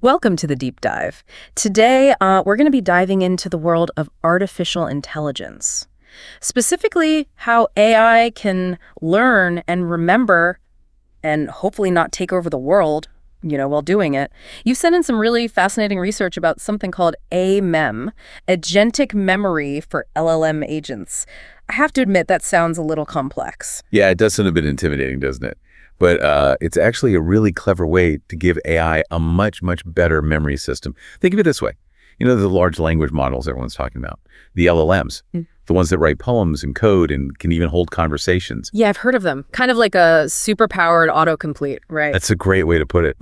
Welcome to the deep dive. Today, we're going to be diving into the world of artificial intelligence, specifically how AI can learn and remember and hopefully not take over the world, while doing it. You sent in some really fascinating research about something called A-MEM, Agentic Memory for LLM Agents. I have to admit, that sounds a little complex. Yeah, it does sound a bit intimidating, doesn't it? But it's actually a really clever way to give AI a much, much better memory system. Think of it this way. You know, the large language models everyone's talking about, the LLMs, the ones that write poems and code and can even hold conversations. Yeah, I've heard of them. Kind of like a super-powered autocomplete, right? That's a great way to put it.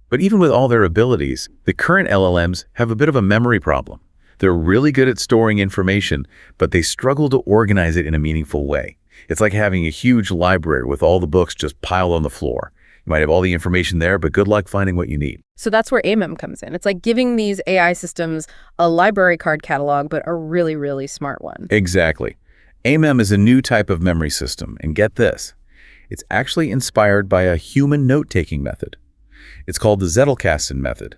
But even with all their abilities, the current LLMs have a bit of a memory problem. They're really good at storing information, but they struggle to organize it in a meaningful way. It's like having a huge library with all the books just piled on the floor. You might have all the information there, but good luck finding what you need. So that's where A-MEM comes in. It's like giving these AI systems a library card catalog, but a really, really smart one. Exactly. A-MEM is a new type of memory system, and get this, it's actually inspired by a human note-taking method. It's called the Zettelkasten method,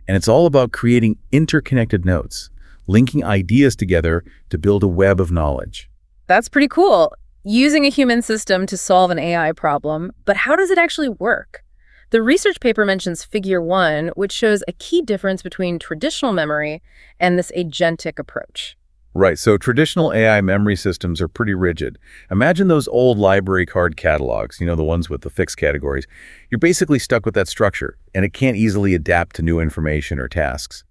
and it's all about creating interconnected notes, linking ideas together to build a web of knowledge. That's pretty cool. Using a human system to solve an AI problem, but how does it actually work? The research paper mentions Figure 1, which shows a key difference between traditional memory and this agentic approach. Right, so traditional AI memory systems are pretty rigid. Imagine those old library card catalogs, the ones with the fixed categories. You're basically stuck with that structure, and it can't easily adapt to new information or tasks.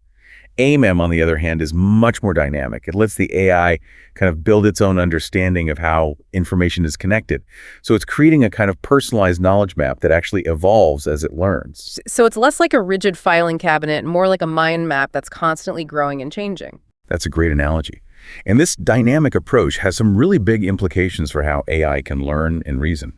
A-MEM, on the other hand, is much more dynamic. It lets the AI kind of build its own understanding of how information is connected. So it's creating a kind of personalized knowledge map that actually evolves as it learns. So it's less like a rigid filing cabinet, more like a mind map that's constantly growing and changing. That's a great analogy. And this dynamic approach has some really big implications for how AI can learn and reason.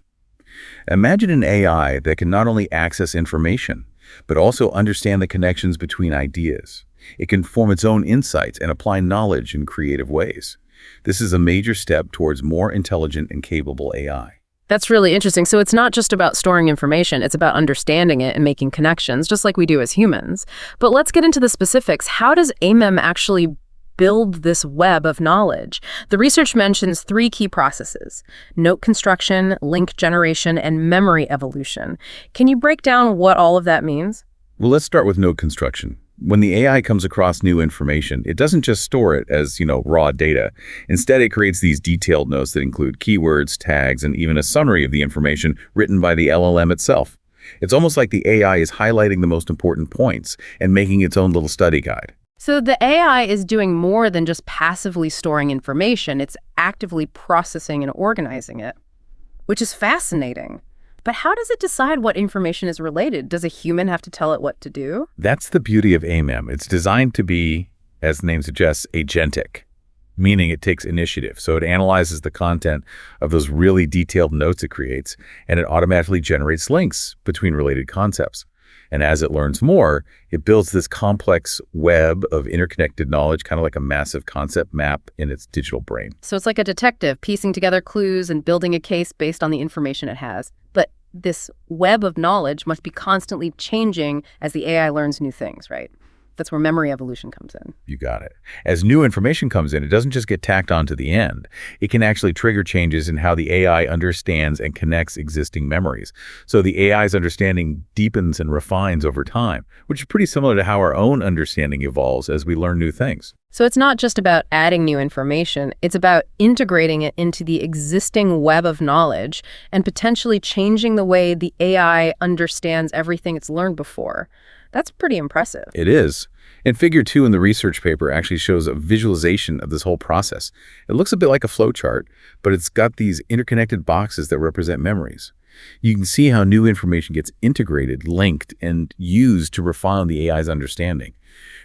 Imagine an AI that can not only access information, but also understand the connections between ideas. It can form its own insights and apply knowledge in creative ways. This is a major step towards more intelligent and capable AI. That's really interesting. So it's not just about storing information, it's about understanding it and making connections, just like we do as humans. But let's get into the specifics. How does A-MEM actually build this web of knowledge? The research mentions 3 key processes: note construction, link generation, and memory evolution. Can you break down what all of that means? Well, let's start with note construction. When the AI comes across new information, it doesn't just store it as, raw data. Instead, it creates these detailed notes that include keywords, tags, and even a summary of the information written by the LLM itself. It's almost like the AI is highlighting the most important points and making its own little study guide. So the AI is doing more than just passively storing information. It's actively processing and organizing it, which is fascinating. But how does it decide what information is related? Does a human have to tell it what to do? That's the beauty of A-MEM. It's designed to be, as the name suggests, agentic, meaning it takes initiative. So it analyzes the content of those really detailed notes it creates, and it automatically generates links between related concepts. And as it learns more, it builds this complex web of interconnected knowledge, kind of like a massive concept map in its digital brain. So it's like a detective piecing together clues and building a case based on the information it has. But this web of knowledge must be constantly changing as the AI learns new things, right? That's where memory evolution comes in. You got it. As new information comes in, it doesn't just get tacked on to the end. It can actually trigger changes in how the AI understands and connects existing memories. So the AI's understanding deepens and refines over time, which is pretty similar to how our own understanding evolves as we learn new things. So it's not just about adding new information, it's about integrating it into the existing web of knowledge and potentially changing the way the AI understands everything it's learned before. That's pretty impressive. It is. And Figure 2 in the research paper actually shows a visualization of this whole process. It looks a bit like a flowchart, but it's got these interconnected boxes that represent memories. You can see how new information gets integrated, linked, and used to refine the AI's understanding.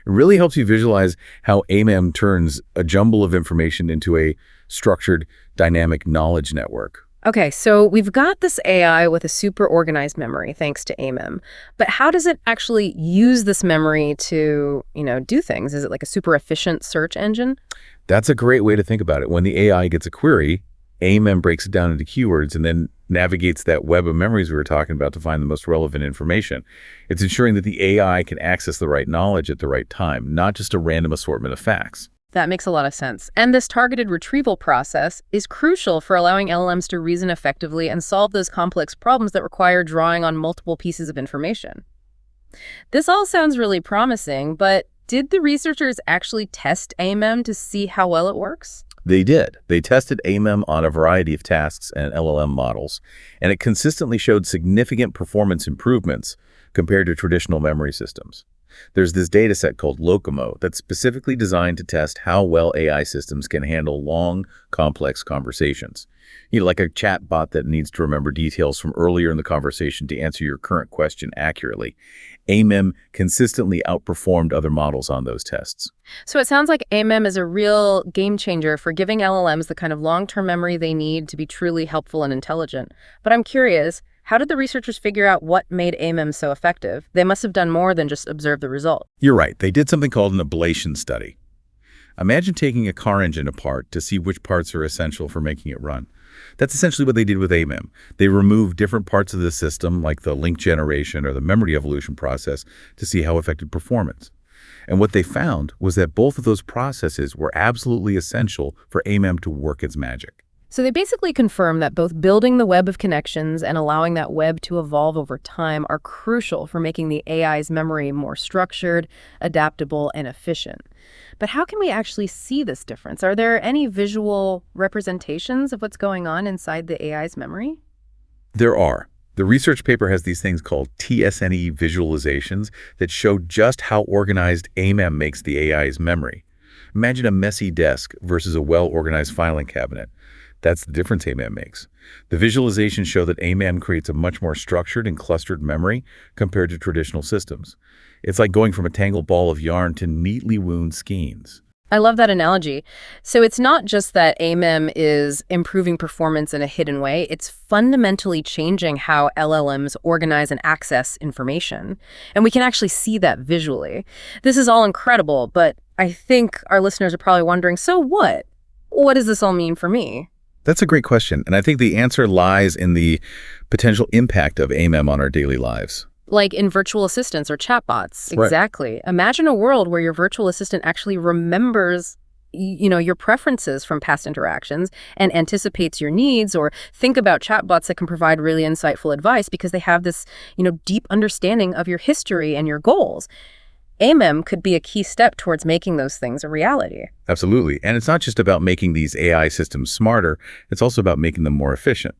It really helps you visualize how A-MEM turns a jumble of information into a structured, dynamic knowledge network. Okay, so we've got this AI with a super organized memory thanks to A-MEM, but how does it actually use this memory to, do things? Is it like a super efficient search engine? That's a great way to think about it. When the AI gets a query, A-MEM breaks it down into keywords and then navigates that web of memories we were talking about to find the most relevant information. It's ensuring that the AI can access the right knowledge at the right time, not just a random assortment of facts. That makes a lot of sense. And this targeted retrieval process is crucial for allowing LLMs to reason effectively and solve those complex problems that require drawing on multiple pieces of information. This all sounds really promising, but did the researchers actually test A-MEM to see how well it works? They did. They tested A-MEM on a variety of tasks and LLM models, and it consistently showed significant performance improvements compared to traditional memory systems. There's this data set called Locomo that's specifically designed to test how well AI systems can handle long, complex conversations. Like a chat bot that needs to remember details from earlier in the conversation to answer your current question accurately. A-MEM consistently outperformed other models on those tests. So it sounds like A-MEM is a real game changer for giving LLMs the kind of long-term memory they need to be truly helpful and intelligent. But I'm curious, how did the researchers figure out what made A-MEM so effective? They must have done more than just observe the result. You're right. They did something called an ablation study. Imagine taking a car engine apart to see which parts are essential for making it run. That's essentially what they did with A-MEM. They removed different parts of the system, like the link generation or the memory evolution process, to see how it affected performance. And what they found was that both of those processes were absolutely essential for A-MEM to work its magic. So they basically confirm that both building the web of connections and allowing that web to evolve over time are crucial for making the AI's memory more structured, adaptable, and efficient. But how can we actually see this difference? Are there any visual representations of what's going on inside the AI's memory? There are. The research paper has these things called TSNE visualizations that show just how organized A-MEM makes the AI's memory. Imagine a messy desk versus a well-organized filing cabinet. That's the difference A-MEM makes. The visualizations show that A-MEM creates a much more structured and clustered memory compared to traditional systems. It's like going from a tangled ball of yarn to neatly wound skeins. I love that analogy. So it's not just that A-MEM is improving performance in a hidden way, it's fundamentally changing how LLMs organize and access information. And we can actually see that visually. This is all incredible, but I think our listeners are probably wondering, so what? What does this all mean for me? That's a great question, and I think the answer lies in the potential impact of A-MEM on our daily lives. Like in virtual assistants or chatbots. Right. Exactly. Imagine a world where your virtual assistant actually remembers your preferences from past interactions and anticipates your needs, or think about chatbots that can provide really insightful advice because they have this, deep understanding of your history and your goals. A-MEM could be a key step towards making those things a reality. Absolutely. And it's not just about making these AI systems smarter, it's also about making them more efficient.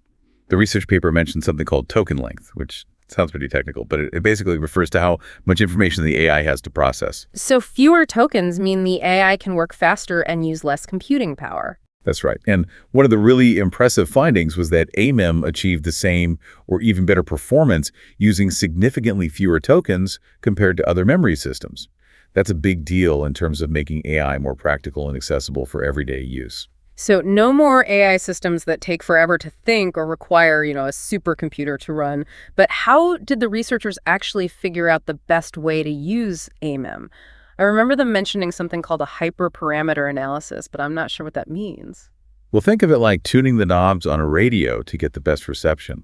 The research paper mentioned something called token length, which sounds pretty technical, but it basically refers to how much information the AI has to process. So fewer tokens mean the AI can work faster and use less computing power. That's right. And one of the really impressive findings was that A-MEM achieved the same or even better performance using significantly fewer tokens compared to other memory systems. That's a big deal in terms of making AI more practical and accessible for everyday use. So no more AI systems that take forever to think or require, a supercomputer to run. But how did the researchers actually figure out the best way to use A-MEM? I remember them mentioning something called a hyperparameter analysis, but I'm not sure what that means. Well, think of it like tuning the knobs on a radio to get the best reception.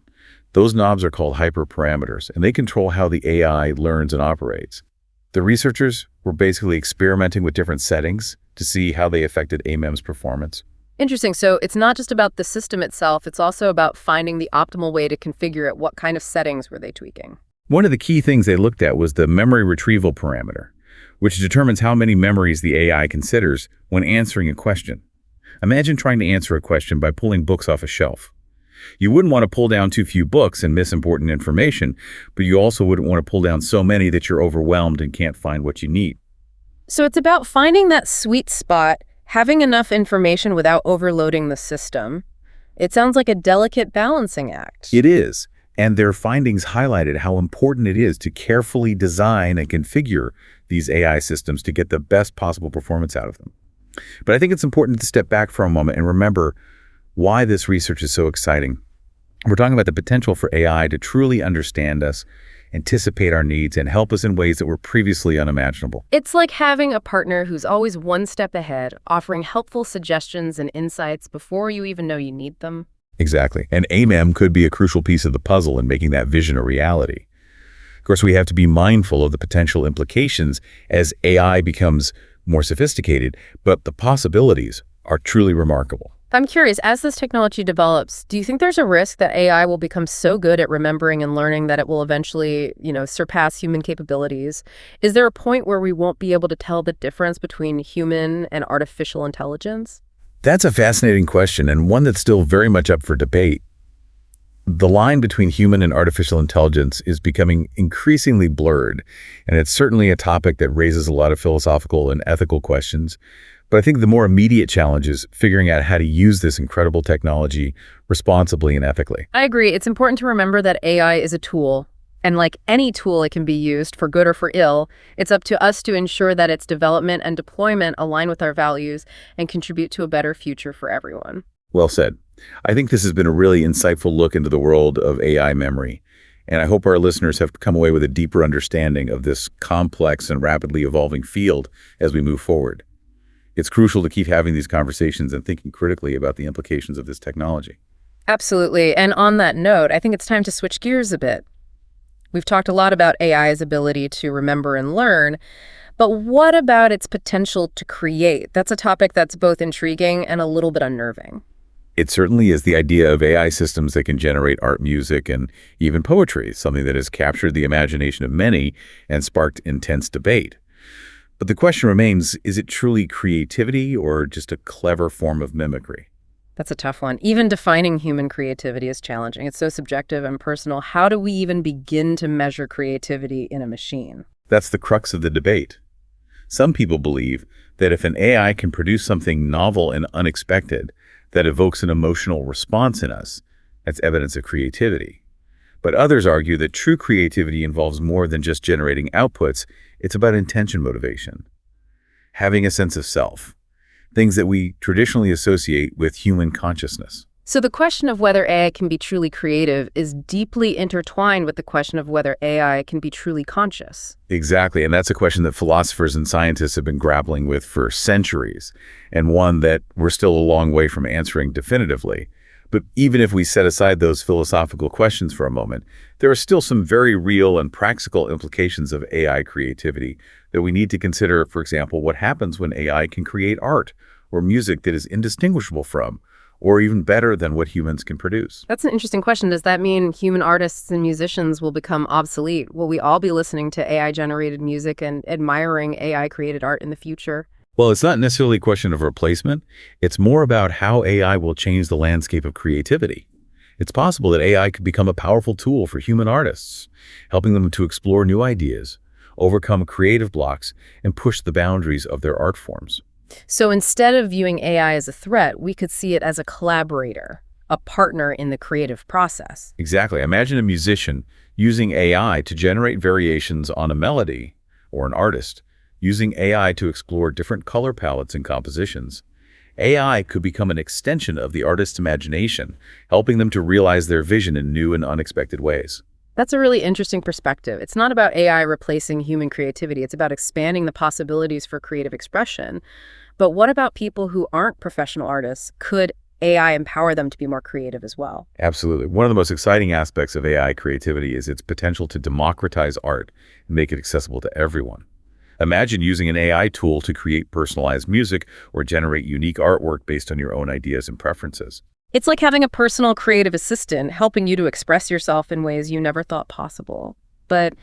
Those knobs are called hyperparameters, and they control how the AI learns and operates. The researchers were basically experimenting with different settings to see how they affected A-MEM's performance. Interesting. So it's not just about the system itself, it's also about finding the optimal way to configure it. What kind of settings were they tweaking? One of the key things they looked at was the memory retrieval parameter, which determines how many memories the AI considers when answering a question. Imagine trying to answer a question by pulling books off a shelf. You wouldn't want to pull down too few books and miss important information, but you also wouldn't want to pull down so many that you're overwhelmed and can't find what you need. So it's about finding that sweet spot, having enough information without overloading the system. It sounds like a delicate balancing act. It is, and their findings highlighted how important it is to carefully design and configure these AI systems to get the best possible performance out of them. But I think it's important to step back for a moment and remember why this research is so exciting. We're talking about the potential for AI to truly understand us anticipate our needs, and help us in ways that were previously unimaginable. It's like having a partner who's always one step ahead, offering helpful suggestions and insights before you even know you need them. Exactly. And A-MEM could be a crucial piece of the puzzle in making that vision a reality. Of course, we have to be mindful of the potential implications as AI becomes more sophisticated, but the possibilities are truly remarkable. I'm curious, as this technology develops, do you think there's a risk that AI will become so good at remembering and learning that it will eventually, surpass human capabilities? Is there a point where we won't be able to tell the difference between human and artificial intelligence? That's a fascinating question, and one that's still very much up for debate. The line between human and artificial intelligence is becoming increasingly blurred, and it's certainly a topic that raises a lot of philosophical and ethical questions. But I think the more immediate challenge is figuring out how to use this incredible technology responsibly and ethically. I agree. It's important to remember that AI is a tool, and like any tool, it can be used for good or for ill. It's up to us to ensure that its development and deployment align with our values and contribute to a better future for everyone. Well said. I think this has been a really insightful look into the world of AI memory, and I hope our listeners have come away with a deeper understanding of this complex and rapidly evolving field as we move forward. It's crucial to keep having these conversations and thinking critically about the implications of this technology. Absolutely. And on that note, I think it's time to switch gears a bit. We've talked a lot about AI's ability to remember and learn, but what about its potential to create? That's a topic that's both intriguing and a little bit unnerving. It certainly is. The idea of AI systems that can generate art, music, and even poetry, something that has captured the imagination of many and sparked intense debate. But the question remains, is it truly creativity or just a clever form of mimicry? That's a tough one. Even defining human creativity is challenging. It's so subjective and personal. How do we even begin to measure creativity in a machine? That's the crux of the debate. Some people believe that if an AI can produce something novel and unexpected that evokes an emotional response in us, that's evidence of creativity. But others argue that true creativity involves more than just generating outputs. It's about intention motivation, having a sense of self, things that we traditionally associate with human consciousness. So the question of whether AI can be truly creative is deeply intertwined with the question of whether AI can be truly conscious. Exactly, and that's a question that philosophers and scientists have been grappling with for centuries, and one that we're still a long way from answering definitively. But even if we set aside those philosophical questions for a moment, there are still some very real and practical implications of AI creativity that we need to consider. For example, what happens when AI can create art or music that is indistinguishable from, or even better than what humans can produce? That's an interesting question. Does that mean human artists and musicians will become obsolete? Will we all be listening to AI-generated music and admiring AI-created art in the future? Well, it's not necessarily a question of replacement. It's more about how AI will change the landscape of creativity. It's possible that AI could become a powerful tool for human artists, helping them to explore new ideas, overcome creative blocks, and push the boundaries of their art forms. So instead of viewing AI as a threat, we could see it as a collaborator, a partner in the creative process. Exactly. Imagine a musician using AI to generate variations on a melody, or an artist using AI to explore different color palettes and compositions. AI could become an extension of the artist's imagination, helping them to realize their vision in new and unexpected ways. That's a really interesting perspective. It's not about AI replacing human creativity. It's about expanding the possibilities for creative expression. But what about people who aren't professional artists? Could AI empower them to be more creative as well? Absolutely. One of the most exciting aspects of AI creativity is its potential to democratize art and make it accessible to everyone. Imagine using an AI tool to create personalized music or generate unique artwork based on your own ideas and preferences. It's like having a personal creative assistant helping you to express yourself in ways you never thought possible. But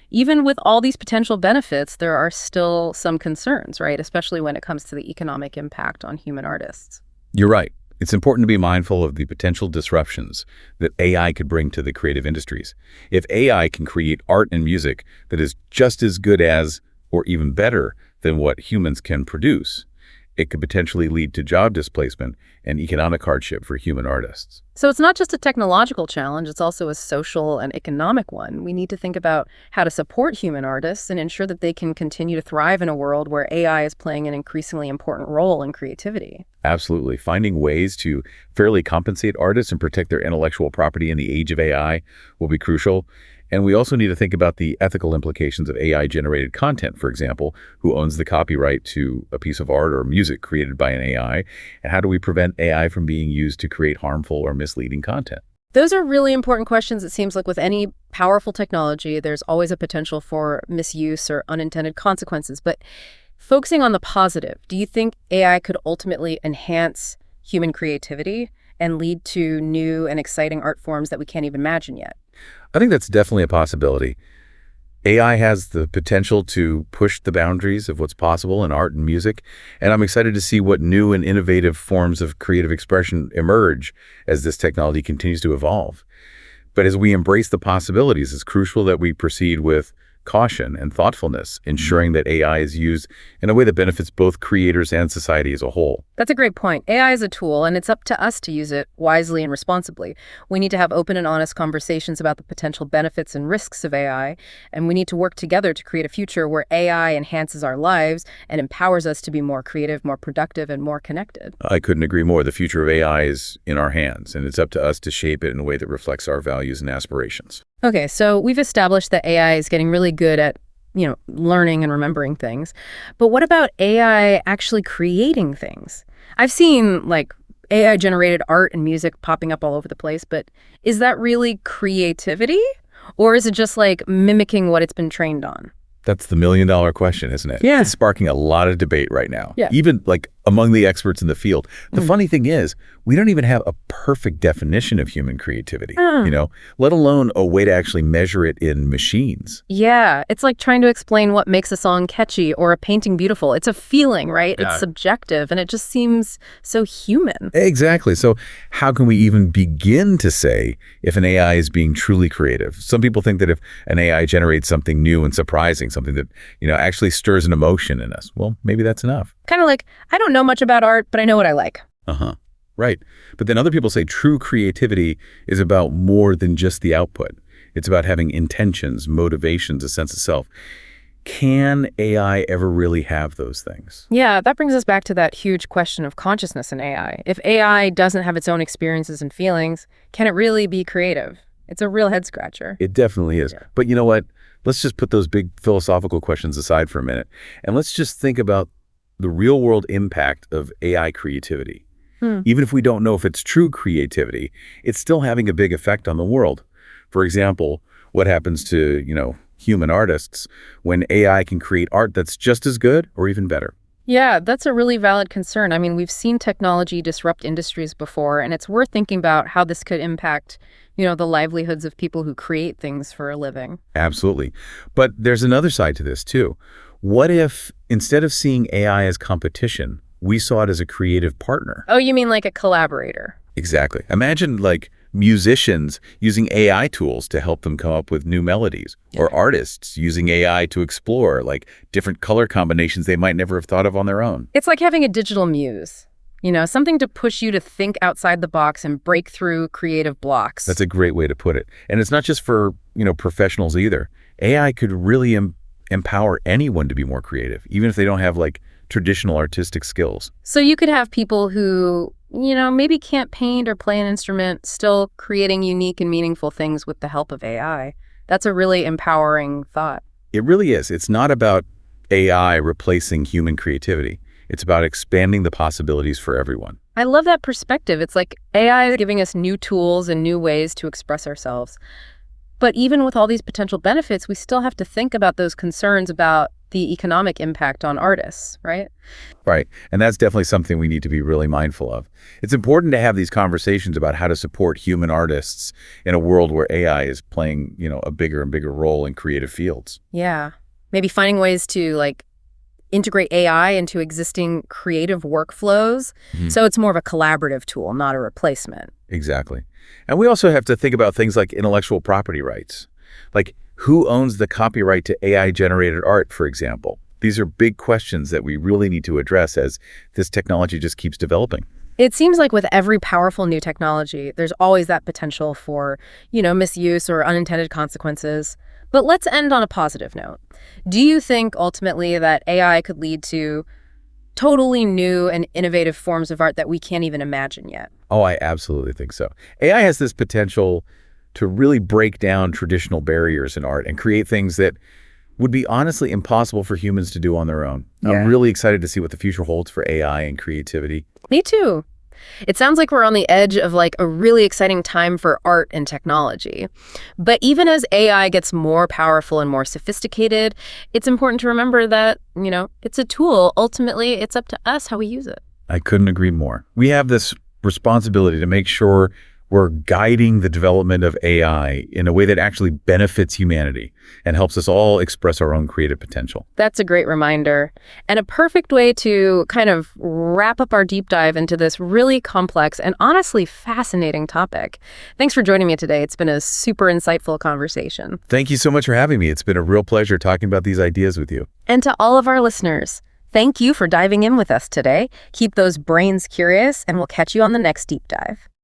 even with all these potential benefits, there are still some concerns, right? Especially when it comes to the economic impact on human artists. You're right. It's important to be mindful of the potential disruptions that AI could bring to the creative industries. If AI can create art and music that is just as good as, or even better than what humans can produce, it could potentially lead to job displacement and economic hardship for human artists. So it's not just a technological challenge, it's also a social and economic one. We need to think about how to support human artists and ensure that they can continue to thrive in a world where AI is playing an increasingly important role in creativity. Absolutely. Finding ways to fairly compensate artists and protect their intellectual property in the age of AI will be crucial. And we also need to think about the ethical implications of AI-generated content, for example, who owns the copyright to a piece of art or music created by an AI, and how do we prevent AI from being used to create harmful or misleading content? Those are really important questions. It seems like with any powerful technology, there's always a potential for misuse or unintended consequences. But focusing on the positive, do you think AI could ultimately enhance human creativity and lead to new and exciting art forms that we can't even imagine yet? I think that's definitely a possibility. AI has the potential to push the boundaries of what's possible in art and music, and I'm excited to see what new and innovative forms of creative expression emerge as this technology continues to evolve. But as we embrace the possibilities, it's crucial that we proceed with caution and thoughtfulness, ensuring that AI is used in a way that benefits both creators and society as a whole. That's a great point. AI is a tool, and it's up to us to use it wisely and responsibly. We need to have open and honest conversations about the potential benefits and risks of AI, and we need to work together to create a future where AI enhances our lives and empowers us to be more creative, more productive, and more connected. I couldn't agree more. The future of AI is in our hands, and it's up to us to shape it in a way that reflects our values and aspirations. Okay, so we've established that AI is getting really good at, learning and remembering things. But what about AI actually creating things? I've seen like AI-generated art and music popping up all over the place, but is that really creativity? Or is it just like mimicking what it's been trained on? That's the million-dollar question, isn't it? Yeah. It's sparking a lot of debate right now, Yeah. even like among the experts in the field. The funny thing is, we don't even have a perfect definition of human creativity, let alone a way to actually measure it in machines. Yeah, it's like trying to explain what makes a song catchy or a painting beautiful. It's a feeling, right? Yeah. It's subjective, and it just seems so human. Exactly. So how can we even begin to say if an AI is being truly creative? Some people think that if an AI generates something new and surprising, something that, actually stirs an emotion in us, well, maybe that's enough. Kind of like, I don't know much about art, but I know what I like. Uh-huh. Right. But then other people say true creativity is about more than just the output. It's about having intentions, motivations, a sense of self. Can AI ever really have those things? Yeah, that brings us back to that huge question of consciousness in AI. If AI doesn't have its own experiences and feelings, can it really be creative? It's a real head scratcher. It definitely is. Yeah. But you know what? Let's just put those big philosophical questions aside for a minute. And let's just think about the real world impact of AI creativity. Even if we don't know if it's true creativity, it's still having a big effect on the world. For example, what happens to, human artists when AI can create art that's just as good or even better? Yeah, that's a really valid concern. I mean, we've seen technology disrupt industries before, and it's worth thinking about how this could impact, the livelihoods of people who create things for a living. Absolutely. But there's another side to this too. What if instead of seeing AI as competition, we saw it as a creative partner? Oh, you mean like a collaborator? Exactly. Imagine like musicians using AI tools to help them come up with new melodies, or artists using AI to explore like different color combinations they might never have thought of on their own. It's like having a digital muse, something to push you to think outside the box and break through creative blocks. That's a great way to put it. And it's not just for, professionals either. AI could really empower anyone to be more creative, even if they don't have like traditional artistic skills. So you could have people who, maybe can't paint or play an instrument, still creating unique and meaningful things with the help of AI. That's a really empowering thought. It really is. It's not about AI replacing human creativity. It's about expanding the possibilities for everyone. I love that perspective. It's like AI is giving us new tools and new ways to express ourselves. But even with all these potential benefits, we still have to think about those concerns about the economic impact on artists, right? Right. And that's definitely something we need to be really mindful of. It's important to have these conversations about how to support human artists in a world where AI is playing, a bigger and bigger role in creative fields. Yeah. Maybe finding ways to integrate AI into existing creative workflows. So it's more of a collaborative tool, not a replacement. Exactly. And we also have to think about things like intellectual property rights. Like, who owns the copyright to AI-generated art, for example? These are big questions that we really need to address as this technology just keeps developing. It seems like with every powerful new technology, there's always that potential for, misuse or unintended consequences. But let's end on a positive note. Do you think ultimately that AI could lead to totally new and innovative forms of art that we can't even imagine yet? Oh, I absolutely think so. AI has this potential to really break down traditional barriers in art and create things that would be honestly impossible for humans to do on their own. Yeah. I'm really excited to see what the future holds for AI and creativity. Me too. It sounds like we're on the edge of like a really exciting time for art and technology. But even as AI gets more powerful and more sophisticated, it's important to remember that, it's a tool. Ultimately, it's up to us how we use it. I couldn't agree more. We have this responsibility to make sure we're guiding the development of AI in a way that actually benefits humanity and helps us all express our own creative potential. That's a great reminder, and a perfect way to kind of wrap up our deep dive into this really complex and honestly fascinating topic. Thanks for joining me today. It's been a super insightful conversation. Thank you so much for having me. It's been a real pleasure talking about these ideas with you. And to all of our listeners, thank you for diving in with us today. Keep those brains curious, and we'll catch you on the next deep dive.